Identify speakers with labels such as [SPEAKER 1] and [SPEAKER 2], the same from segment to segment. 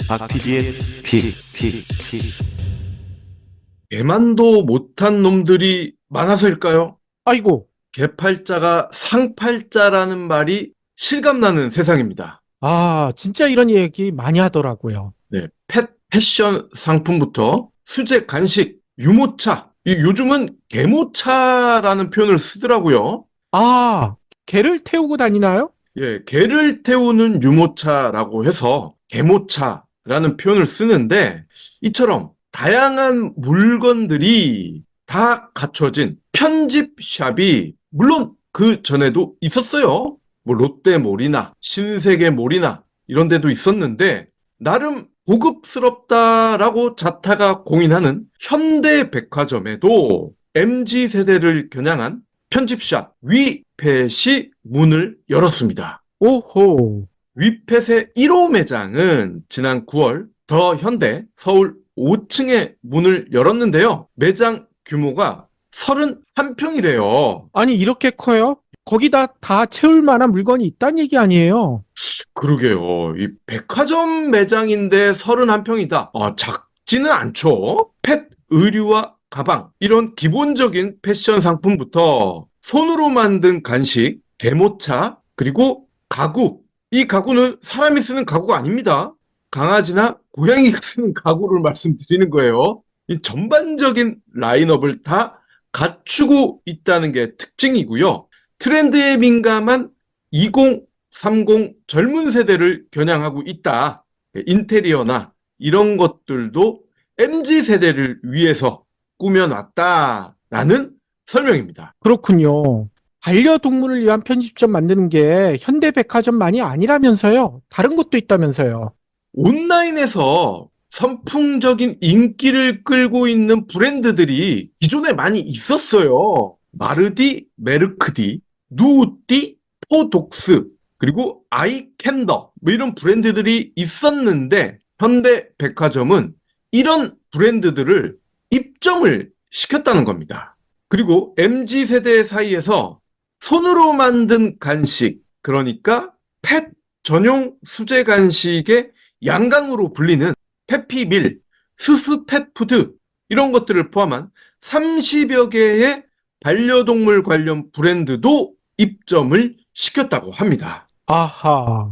[SPEAKER 1] 박PD의 픽.
[SPEAKER 2] 개만도 못한 놈들이 많아서일까요?
[SPEAKER 3] 아이고,
[SPEAKER 2] 개팔자가 상팔자라는 말이 실감나는 세상입니다.
[SPEAKER 3] 진짜 이런 얘기 많이 하더라고요.
[SPEAKER 2] 네, 패션 상품부터 수제 간식, 유모차, 요즘은 개모차라는 표현을 쓰더라고요.
[SPEAKER 3] 개를 태우고 다니나요?
[SPEAKER 2] 예, 개를 태우는 유모차라고 해서 개모차라는 표현을 쓰는데 이처럼 다양한 물건들이 다 갖춰진 편집샵이 물론 그 전에도 있었어요. 뭐 롯데몰이나 신세계몰이나 이런 데도 있었는데 나름 고급스럽다라고 자타가 공인하는 현대백화점에도 MZ세대를 겨냥한 편집샵 위펫이 문을 열었습니다.
[SPEAKER 3] 오호,
[SPEAKER 2] 위펫의 1호 매장은 지난 9월 더 현대 서울 5층에 문을 열었는데요. 매장 규모가 31평이래요.
[SPEAKER 3] 아니 이렇게 커요? 거기다 다 채울 만한 물건이 있다는 얘기 아니에요?
[SPEAKER 2] 그러게요. 이 백화점 매장인데 31평이다. 작지는 않죠. 펫 의류와 가방, 이런 기본적인 패션 상품부터 손으로 만든 간식, 대모차, 그리고 가구. 이 가구는 사람이 쓰는 가구가 아닙니다. 강아지나 고양이가 쓰는 가구를 말씀드리는 거예요. 이 전반적인 라인업을 다 갖추고 있다는 게 특징이고요. 트렌드에 민감한 2030 젊은 세대를 겨냥하고 있다. 인테리어나 이런 것들도 MZ세대를 위해서 꾸며놨다라는 설명입니다.
[SPEAKER 3] 그렇군요. 반려동물을 위한 편집점 만드는 게 현대백화점만이 아니라면서요? 다른 것도 있다면서요?
[SPEAKER 2] 온라인에서 선풍적인 인기를 끌고 있는 브랜드들이 기존에 많이 있었어요. 마르디, 메르크디, 누우띠, 포독스, 그리고 아이캔더, 뭐 이런 브랜드들이 있었는데 현대백화점은 이런 브랜드들을 입점을 시켰다는 겁니다. 그리고 MZ세대 사이에서 손으로 만든 간식, 그러니까 펫 전용 수제 간식의 양강으로 불리는 해피밀, 스스펫푸드 이런 것들을 포함한 30여 개의 반려동물 관련 브랜드도 입점을 시켰다고 합니다.
[SPEAKER 3] 아하,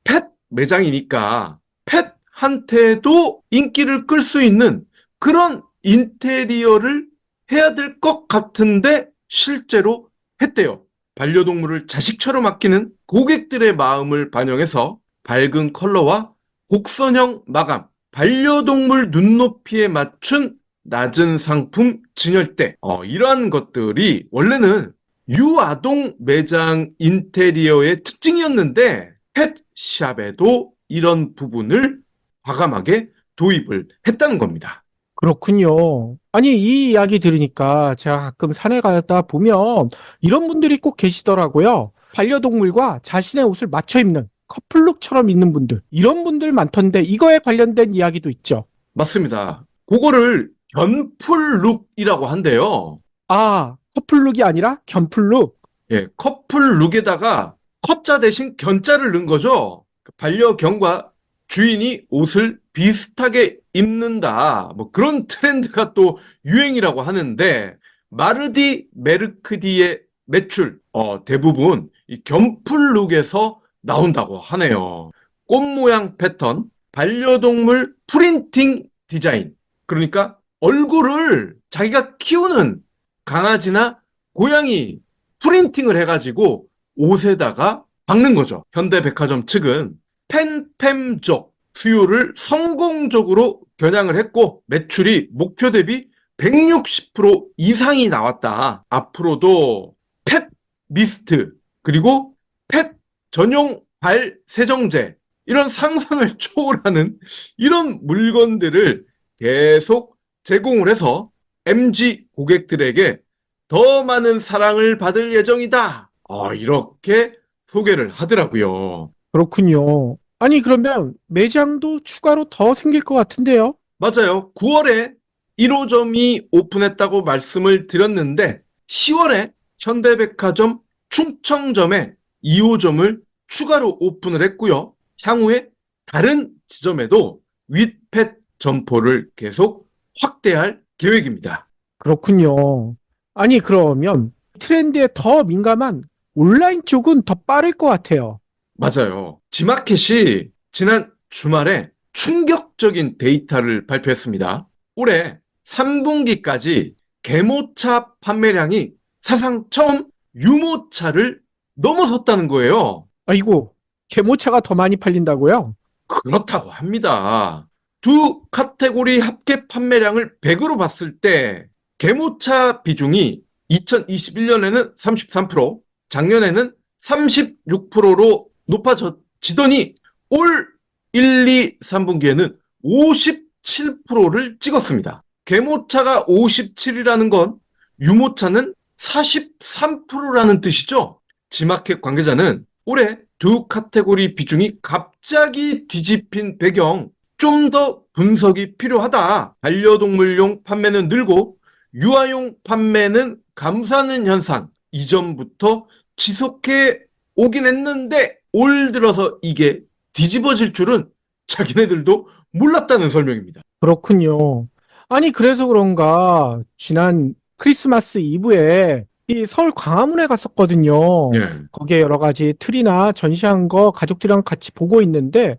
[SPEAKER 2] 펫 매장이니까 펫한테도 인기를 끌 수 있는 그런 인테리어를 해야 될 것 같은데 실제로 했대요. 반려동물을 자식처럼 아끼는 고객들의 마음을 반영해서 밝은 컬러와 곡선형 마감, 반려동물 눈높이에 맞춘 낮은 상품 진열대, 이러한 것들이 원래는 유아동 매장 인테리어의 특징이었는데 펫샵에도 이런 부분을 과감하게 도입을 했다는 겁니다.
[SPEAKER 3] 그렇군요. 아니, 이 이야기 들으니까 제가 가끔 산에 가다 보면 이런 분들이 꼭 계시더라고요. 반려동물과 자신의 옷을 맞춰 입는 커플룩처럼 입는 분들. 이런 분들 많던데 이거에 관련된 이야기도 있죠.
[SPEAKER 2] 맞습니다. 그거를 견풀룩이라고 한대요.
[SPEAKER 3] 커플룩이 아니라 견플룩.
[SPEAKER 2] 예, 커플룩에다가 컵자 대신 견자를 넣은 거죠. 반려견과 주인이 옷을 비슷하게 입는다. 뭐 그런 트렌드가 또 유행이라고 하는데 마르디 메르크디의 매출 대부분 이 견풀룩에서 나온다고 하네요. 꽃 모양 패턴, 반려동물 프린팅 디자인. 그러니까 얼굴을 자기가 키우는 강아지나 고양이 프린팅을 해가지고 옷에다가 박는 거죠. 현대백화점 측은 팬팸족 수요를 성공적으로 겨냥을 했고 매출이 목표 대비 160% 이상이 나왔다. 앞으로도 펫 미스트 그리고 펫 전용 발 세정제 이런 상상을 초월하는 이런 물건들을 계속 제공을 해서 MZ 고객들에게 더 많은 사랑을 받을 예정이다. 이렇게 소개를 하더라고요.
[SPEAKER 3] 그렇군요. 아니, 그러면 매장도 추가로 더 생길 것 같은데요?
[SPEAKER 2] 맞아요. 9월에 1호점이 오픈했다고 말씀을 드렸는데 10월에 현대백화점 충청점에 2호점을 추가로 오픈을 했고요. 향후에 다른 지점에도 윗팻 점포를 계속 확대할 계획입니다.
[SPEAKER 3] 그렇군요. 아니, 그러면 트렌드에 더 민감한 온라인 쪽은 더 빠를 것 같아요.
[SPEAKER 2] 맞아요. 지마켓이 지난 주말에 충격적인 데이터를 발표했습니다. 올해 3분기까지 개모차 판매량이 사상 처음 유모차를 넘어섰다는 거예요.
[SPEAKER 3] 아이고, 개모차가 더 많이 팔린다고요?
[SPEAKER 2] 그렇다고 합니다. 두 카테고리 합계 판매량을 100으로 봤을 때 개모차 비중이 2021년에는 33%, 작년에는 36%로 높아지더니 올 1, 2, 3분기에는 57%를 찍었습니다. 개모차가 57이라는 건 유모차는 43%라는 뜻이죠. 지마켓 관계자는 올해 두 카테고리 비중이 갑자기 뒤집힌 배경, 좀 더 분석이 필요하다. 반려동물용 판매는 늘고 유아용 판매는 감소하는 현상, 이전부터 지속해 오긴 했는데 올 들어서 이게 뒤집어질 줄은 자기네들도 몰랐다는 설명입니다.
[SPEAKER 3] 그렇군요. 아니, 그래서 그런가, 지난 크리스마스 이브에 이 서울 광화문에 갔었거든요.
[SPEAKER 2] 예.
[SPEAKER 3] 거기에 여러 가지 트리나 전시한 거 가족들이랑 같이 보고 있는데,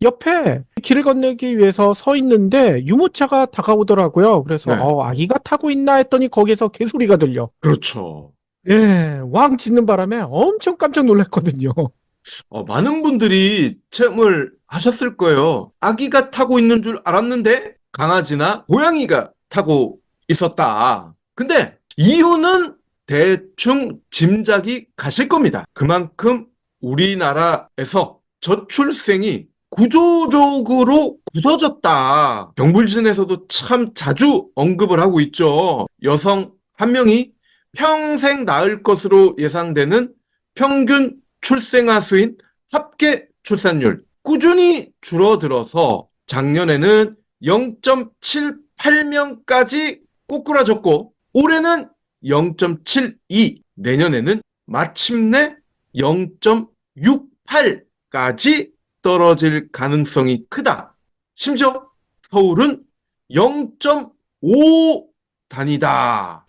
[SPEAKER 3] 옆에 길을 건너기 위해서 서 있는데 유모차가 다가오더라고요. 그래서
[SPEAKER 2] 네.
[SPEAKER 3] 아기가 타고 있나 했더니 거기에서 개소리가 들려.
[SPEAKER 2] 그렇죠.
[SPEAKER 3] 예, 왕 짖는 바람에 엄청 깜짝 놀랐거든요.
[SPEAKER 2] 많은 분들이 체험을 하셨을 거예요. 아기가 타고 있는 줄 알았는데 강아지나 고양이가 타고 있었다. 근데 이유는 대충 짐작이 가실 겁니다. 그만큼 우리나라에서 저출생이 구조적으로 굳어졌다. 경불진에서도 참 자주 언급을 하고 있죠. 여성 한 명이 평생 낳을 것으로 예상되는 평균 출생아 수인 합계 출산율 꾸준히 줄어들어서 작년에는 0.78명까지 꼬꾸라졌고 올해는 0.72, 내년에는 마침내 0.68까지 떨어질 가능성이 크다. 심지어 서울은 0.5 단위다.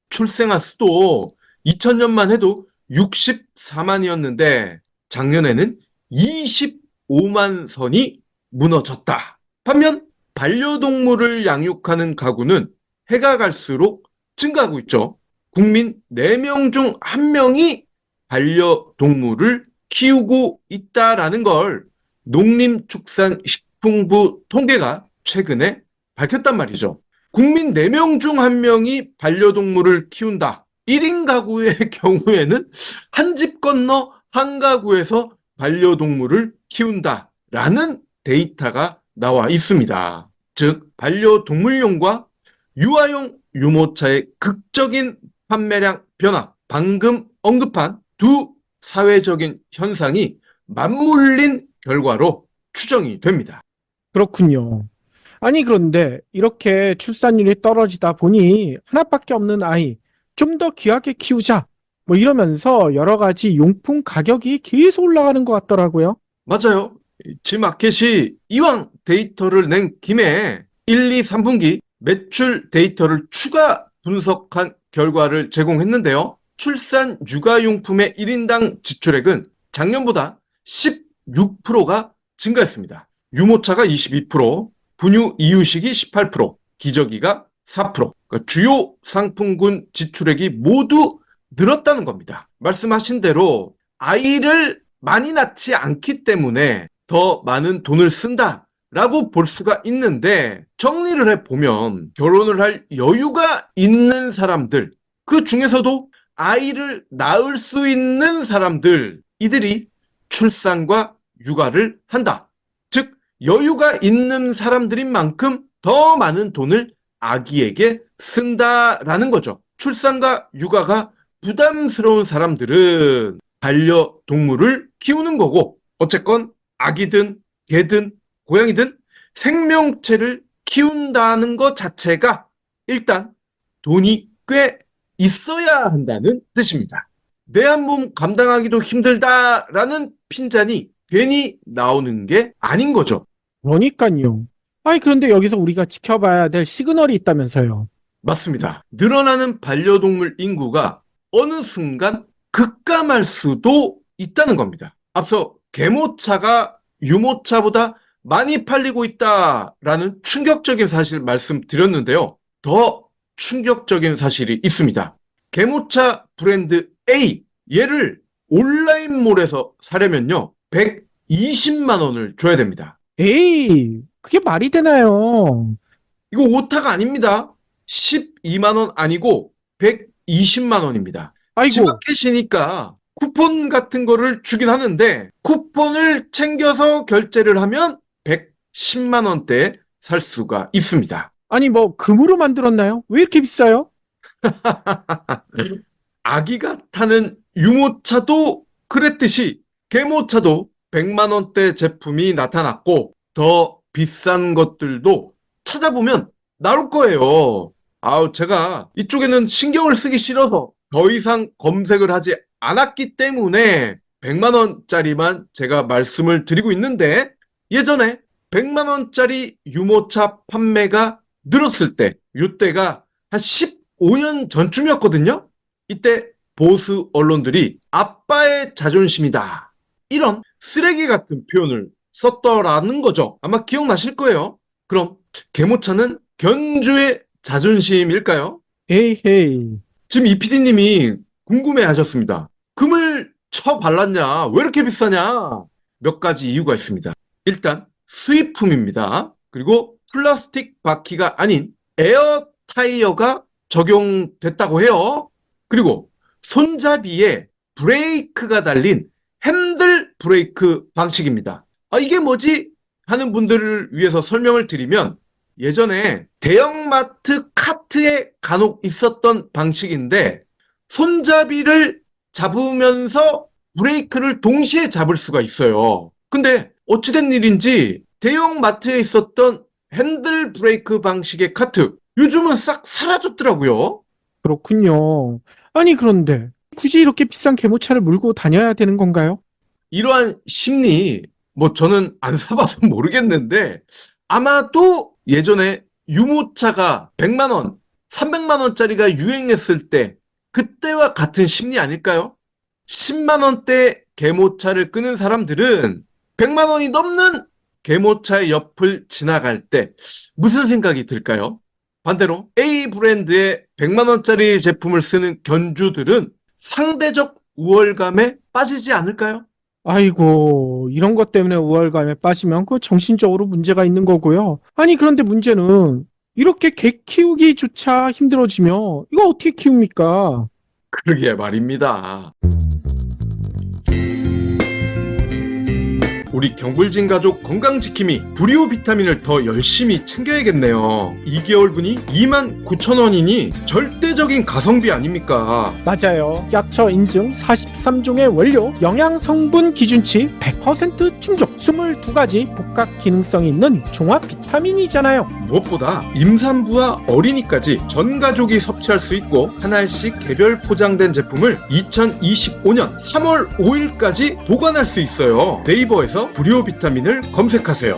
[SPEAKER 2] 출생아 수도 2000년만 해도 64만이었는데 작년에는 25만 선이 무너졌다. 반면 반려동물을 양육하는 가구는 해가 갈수록 증가하고 있죠. 국민 4명 중 1명이 반려동물을 키우고 있다라는 걸 농림축산식품부 통계가 최근에 밝혔단 말이죠. 국민 4명 중 1명이 반려동물을 키운다. 1인 가구의 경우에는 한 집 건너 한 가구에서 반려동물을 키운다라는 데이터가 나와 있습니다. 즉, 반려동물용과 유아용 유모차의 극적인 판매량 변화, 방금 언급한 두 사회적인 현상이 맞물린 결과로 추정이 됩니다.
[SPEAKER 3] 그렇군요. 아니, 그런데 이렇게 출산율이 떨어지다 보니 하나밖에 없는 아이, 좀 더 귀하게 키우자. 뭐 이러면서 여러 가지 용품 가격이 계속 올라가는 것 같더라고요.
[SPEAKER 2] 맞아요. 지마켓이 이왕 데이터를 낸 김에 1, 2, 3분기 매출 데이터를 추가 분석한 결과를 제공했는데요. 출산 육아용품의 1인당 지출액은 작년보다 16%가 증가했습니다. 유모차가 22%, 분유 이유식이 18%, 기저귀가 4%. 그러니까 주요 상품군 지출액이 모두 늘었다는 겁니다. 말씀하신 대로 아이를 많이 낳지 않기 때문에 더 많은 돈을 쓴다라고 볼 수가 있는데 정리를 해보면 결혼을 할 여유가 있는 사람들, 그 중에서도 아이를 낳을 수 있는 사람들, 이들이 출산과 육아를 한다. 즉 여유가 있는 사람들인 만큼 더 많은 돈을 아기에게 쓴다라는 거죠. 출산과 육아가 부담스러운 사람들은 반려동물을 키우는 거고, 어쨌건 아기든 개든 고양이든 생명체를 키운다는 것 자체가 일단 돈이 꽤 있어야 한다는 뜻입니다. 내 한 몸 감당하기도 힘들다라는 핀잔이 괜히 나오는 게 아닌 거죠.
[SPEAKER 3] 그러니까요. 아니, 그런데 여기서 우리가 지켜봐야 될 시그널이 있다면서요.
[SPEAKER 2] 맞습니다. 늘어나는 반려동물 인구가 어느 순간 급감할 수도 있다는 겁니다. 앞서 개모차가 유모차보다 많이 팔리고 있다라는 충격적인 사실 말씀드렸는데요. 더 충격적인 사실이 있습니다. 개모차 브랜드 A, 얘를 온라인몰에서 사려면요, 120만 원을 줘야 됩니다.
[SPEAKER 3] 에이, 그게 말이 되나요?
[SPEAKER 2] 이거 오타가 아닙니다. 12만 원 아니고 120만 원입니다.
[SPEAKER 3] 아이고,
[SPEAKER 2] 지마켓이니까 쿠폰 같은 거를 주긴 하는데 쿠폰을 챙겨서 결제를 하면 110만 원대 살 수가 있습니다.
[SPEAKER 3] 아니, 뭐, 금으로 만들었나요? 왜 이렇게 비싸요?
[SPEAKER 2] 아기가 타는 유모차도 그랬듯이 개모차도 100만 원대 제품이 나타났고 더 비싼 것들도 찾아보면 나올 거예요. 제가 이쪽에는 신경을 쓰기 싫어서 더 이상 검색을 하지 않았기 때문에 100만 원짜리만 제가 말씀을 드리고 있는데, 예전에 100만 원짜리 유모차 판매가 늘었을 때, 이때가 한 15년 전쯤이었거든요. 이때 보수 언론들이 아빠의 자존심이다, 이런 쓰레기 같은 표현을 썼더라는 거죠. 아마 기억나실 거예요. 그럼 개모차는 견주의 자존심일까요?
[SPEAKER 3] 에이헤이.
[SPEAKER 2] 지금 이 PD님이 궁금해 하셨습니다. 금을 쳐 발랐냐? 왜 이렇게 비싸냐? 몇 가지 이유가 있습니다. 일단 수입품입니다. 그리고 플라스틱 바퀴가 아닌 에어 타이어가 적용됐다고 해요. 그리고 손잡이에 브레이크가 달린 핸들 브레이크 방식입니다. 이게 뭐지? 하는 분들을 위해서 설명을 드리면, 예전에 대형마트 카트에 간혹 있었던 방식인데 손잡이를 잡으면서 브레이크를 동시에 잡을 수가 있어요. 근데 어찌된 일인지 대형마트에 있었던 핸들 브레이크 방식의 카트, 요즘은 싹 사라졌더라고요.
[SPEAKER 3] 그렇군요. 아니, 그런데 굳이 이렇게 비싼 개모차를 몰고 다녀야 되는 건가요?
[SPEAKER 2] 이러한 심리, 저는 안 사봐서 모르겠는데 아마도 예전에 유모차가 100만 원, 300만 원짜리가 유행했을 때 그때와 같은 심리 아닐까요? 10만 원대 개모차를 끄는 사람들은 100만 원이 넘는 개모차의 옆을 지나갈 때 무슨 생각이 들까요? 반대로 A 브랜드의 100만 원짜리 제품을 쓰는 견주들은 상대적 우월감에 빠지지 않을까요?
[SPEAKER 3] 아이고, 이런 것 때문에 우월감에 빠지면 그 정신적으로 문제가 있는 거고요. 아니, 그런데 문제는 이렇게 개 키우기조차 힘들어지면 이거 어떻게 키웁니까?
[SPEAKER 2] 그러게 말입니다. 우리 경불진 가족 건강지킴이 불이오 비타민을 더 열심히 챙겨야겠네요. 2개월분이 29,000원이니 절대적인 가성비 아닙니까?
[SPEAKER 3] 맞아요. 약처 인증 43종의 원료, 영양 성분 기준치 100% 충족, 22가지 복각 기능성이 있는 종합 비타민이잖아요.
[SPEAKER 2] 무엇보다 임산부와 어린이까지 전 가족이 섭취할 수 있고 한 알씩 개별 포장된 제품을 2025년 3월 5일까지 보관할 수 있어요. 네이버에서 불이오 비타민을 검색하세요.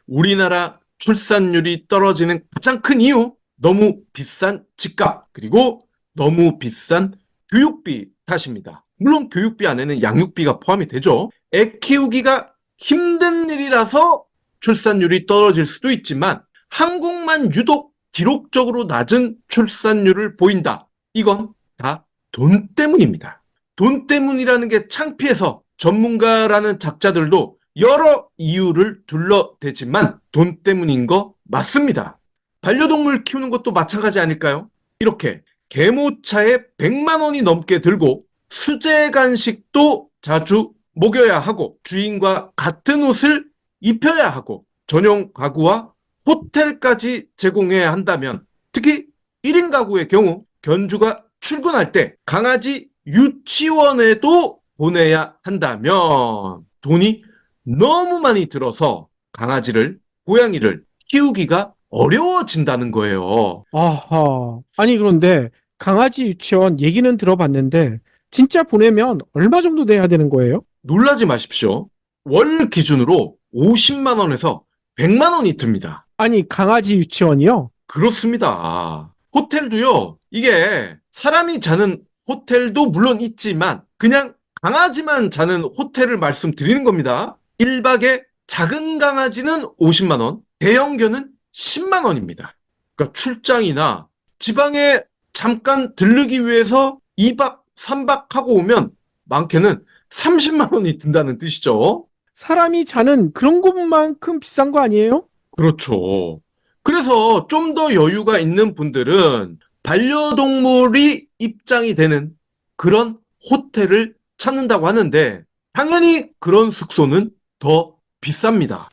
[SPEAKER 2] 우리나라 출산율이 떨어지는 가장 큰 이유, 너무 비싼 집값, 그리고 너무 비싼 교육비 탓입니다. 물론 교육비 안에는 양육비가 포함이 되죠. 애 키우기가 힘든 일이라서 출산율이 떨어질 수도 있지만 한국만 유독 기록적으로 낮은 출산율을 보인다. 이건 다 돈 때문입니다. 돈 때문이라는 게 창피해서 전문가라는 작자들도 여러 이유를 둘러대지만 돈 때문인 거 맞습니다. 반려동물 키우는 것도 마찬가지 아닐까요? 이렇게 개모차에 100만 원이 넘게 들고 수제 간식도 자주 먹여야 하고 주인과 같은 옷을 입혀야 하고 전용 가구와 호텔까지 제공해야 한다면, 특히 1인 가구의 경우 견주가 출근할 때 강아지 유치원에도 보내야 한다면 돈이 너무 많이 들어서 강아지를, 고양이를 키우기가 어려워진다는 거예요.
[SPEAKER 3] 아하. 아니, 그런데 강아지 유치원 얘기는 들어봤는데 진짜 보내면 얼마 정도 내야 되는 거예요?
[SPEAKER 2] 놀라지 마십시오. 월 기준으로 50만 원에서 100만 원이 듭니다.
[SPEAKER 3] 아니, 강아지 유치원이요?
[SPEAKER 2] 그렇습니다. 호텔도요, 이게 사람이 자는 호텔도 물론 있지만 그냥 강아지만 자는 호텔을 말씀드리는 겁니다. 1박에 작은 강아지는 50만 원, 대형견은 10만 원입니다. 그러니까 출장이나 지방에 잠깐 들르기 위해서 2박, 3박 하고 오면 많게는 30만 원이 든다는 뜻이죠.
[SPEAKER 3] 사람이 자는 그런 곳만큼 비싼 거 아니에요?
[SPEAKER 2] 그렇죠. 그래서 좀 더 여유가 있는 분들은 반려동물이 입장이 되는 그런 호텔을 찾는다고 하는데 당연히 그런 숙소는 더 비쌉니다.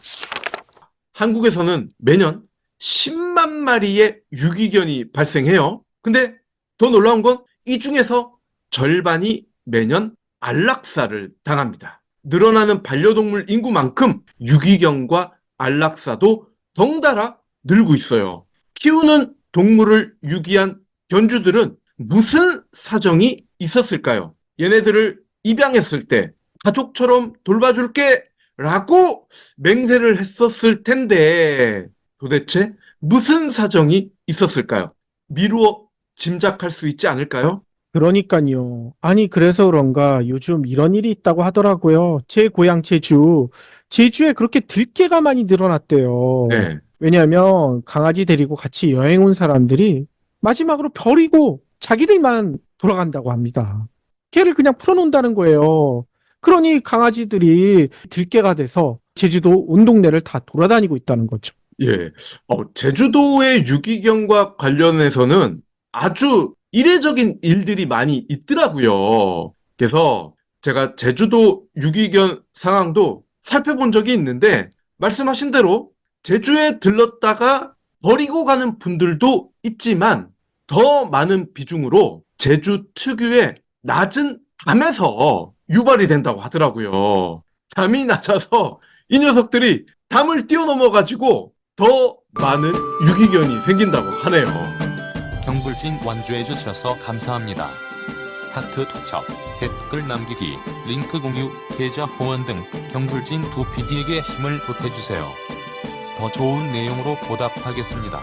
[SPEAKER 2] 한국에서는 매년 10만 마리의 유기견이 발생해요. 근데 더 놀라운 건 이 중에서 절반이 매년 안락사를 당합니다. 늘어나는 반려동물 인구만큼 유기견과 안락사도 덩달아 늘고 있어요. 키우는 동물을 유기한 견주들은 무슨 사정이 있었을까요? 얘네들을 입양했을 때 가족처럼 돌봐줄게 라고 맹세를 했었을 텐데 도대체 무슨 사정이 있었을까요? 미루어 짐작할 수 있지 않을까요?
[SPEAKER 3] 그러니까요. 아니, 그래서 그런가 요즘 이런 일이 있다고 하더라고요. 제 고향 제주에 그렇게 들개가 많이 늘어났대요.
[SPEAKER 2] 네.
[SPEAKER 3] 왜냐하면 강아지 데리고 같이 여행 온 사람들이 마지막으로 버리고 자기들만 돌아간다고 합니다. 걔를 그냥 풀어놓는다는 거예요. 그러니 강아지들이 들개가 돼서 제주도 온 동네를 다 돌아다니고 있다는 거죠.
[SPEAKER 2] 예. 제주도의 유기견과 관련해서는 아주 이례적인 일들이 많이 있더라고요. 그래서 제가 제주도 유기견 상황도 살펴본 적이 있는데 말씀하신 대로 제주에 들렀다가 버리고 가는 분들도 있지만 더 많은 비중으로 제주 특유의 낮은 담에서 유발이 된다고 하더라고요. 담이 낮아서 이 녀석들이 담을 뛰어넘어가지고 더 많은 유기견이 생긴다고 하네요.
[SPEAKER 4] 경불진 완주해 주셔서 감사합니다. 하트 투척, 댓글 남기기, 링크 공유, 계좌 후원 등 경불진 두 PD에게 힘을 보태주세요. 더 좋은 내용으로 보답하겠습니다.